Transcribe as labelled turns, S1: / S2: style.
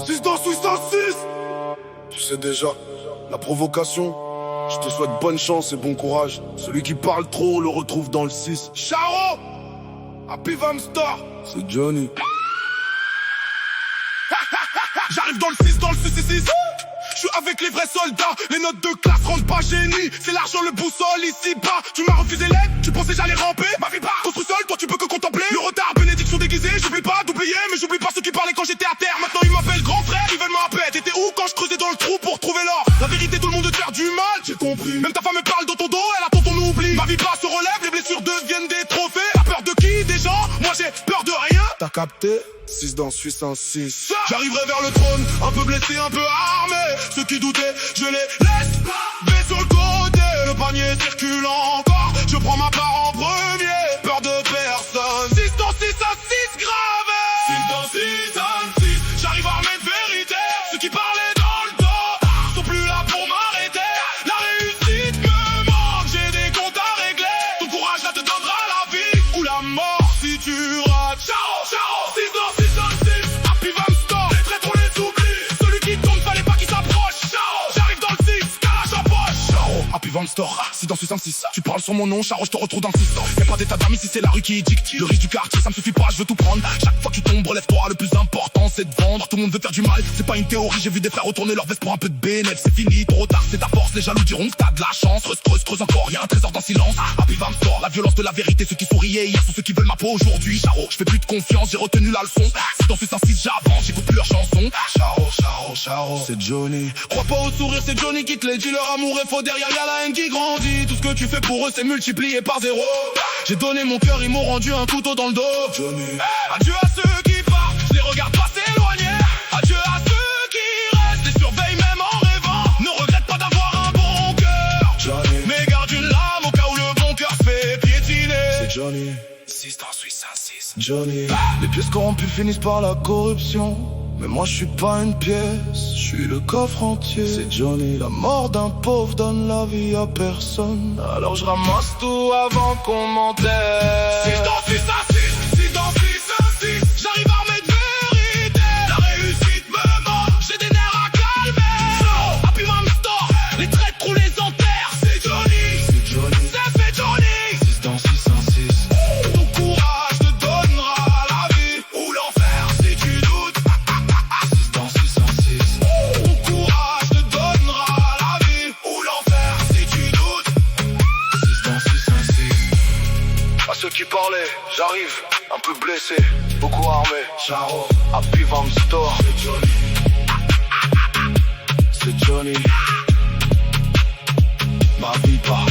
S1: 6 dans 606. Tu sais déjà, la provocation. Je te souhaite bonne chance et bon courage. Celui qui parle trop le retrouve dans le 6. Charo, Happy Vamstar, c'est Johnny. J'arrive dans le 6, dans le 666. Je suis avec les vrais soldats. Les notes de classe rendent pas génie. C'est l'argent le boussole ici bas. Tu m'as refusé l'aide, tu pensais j'allais ramper. Ma vie pas, construis seul, toi tu peux que contempler. Le retard, bénédiction déguisée. J'oublie pas d'oublier, mais j'oublie pas ceux qui parlaient quand j'étais à terre. Maintenant ils m'appellent grand frère, ils veulent me rappeler. T'étais où quand je creusais dans le trou pour trouver l'or? La vérité, tout le monde te faire du mal, j'ai compris. Même ta femme me parle dans ton dos, elle attend ton oubli. Ma vie pas se relève, les blessures deviennent des trophées. T'as peur de qui, des gens? Moi j'ai peur de rien. T'as capté? 6 dans 606. J'arriverai vers le trône, un peu blessé, un peu armé. Ceux qui doutaient, je les laisse baisser sur le côté. Le panier circule encore, je prends ma part en premier. Peur de personne. 6 dans 606 gravé. 6 dans 606. J'arrive armé de vérité. Ceux qui parlaient dans le dos sont plus là pour m'arrêter. La réussite me manque, j'ai des comptes à régler. Ton courage là te donnera la vie ou la mort si tu rates. Ciao, ciao. 6 dans 606. Happy Vamstar. Les traîtres on les oublie. Celui qui tourne fallait pas qu'il s'approche. Ciao. J'arrive dans le 6, calage en poche. Ciao. Happy Vamstar. 6 dans 606. Tu parles sur mon nom, Charo, je te retrouve dans le 6. Y'a pas d'état d'âme ici, c'est la rue qui dicte. Le riche du quartier, ça me suffit pas, je veux tout prendre. Chaque fois que tu tombes, relève-toi, le plus important c'est de vendre. Tout le monde veut faire du mal, c'est pas une théorie. J'ai vu des frères retourner leur veste pour un peu de bénéfice. C'est fini, trop tard, c'est ta force. Les jaloux diront que t'as de la chance. Creuse encore, y'a un trésor dans le silence. Happy Vamstar, la violence de la vérité. Ceux qui souriaient hier sont ceux qui veulent ma peau aujourd'hui. Charo, je fais plus de confiance, j'ai retenu la leçon. Si dans 606 j'avance, j'écoute plus leurs chansons. Charo, c'est Johnny. Crois pas au sourire, c'est Johnny qui te les dit. Leur amour est faux, derrière y'a la haine qui grandit. Tout ce que tu fais pour eux c'est multiplié par 0. J'ai donné mon cœur, ils m'ont rendu un couteau dans le dos. Johnny. Adieu à ceux qui partent, je les regarde pas s'éloigner. Adieu à ceux qui restent, les surveillent même en rêvant. Ne regrette pas d'avoir un bon cœur, Johnny. Mais garde une lame au cas où le bon cœur se fait piétiner. C'est Johnny. 6 dans 606. Johnny. Les pièces corrompues finissent par la corruption. Mais moi je suis pas une pièce, je suis le coffre entier. C'est Johnny. La mort d'un pauvre donne la vie à personne. Alors je ramasse tout avant qu'on m'enterre. 6 dans 606, 6 dans 606. J'arrive armé de vérité. La réussite me manque, j'ai des nerfs à calmer. Happy Vamstar, les traîtres ou les enterres. C'est Johnny, c'est fait Johnny. 6 dans 606. Ton courage te donnera la vie ou l'enfer si tu doutes. 6 dans 606. Ton courage te donnera la vie ou l'enfer si tu doutes. 6 dans 606. À ceux qui parlaient, j'arrive, un peu blessé, beaucoup armé. Charo, Happy Vamstar, c'est Johnny. C'est Johnny. Ma vie pas.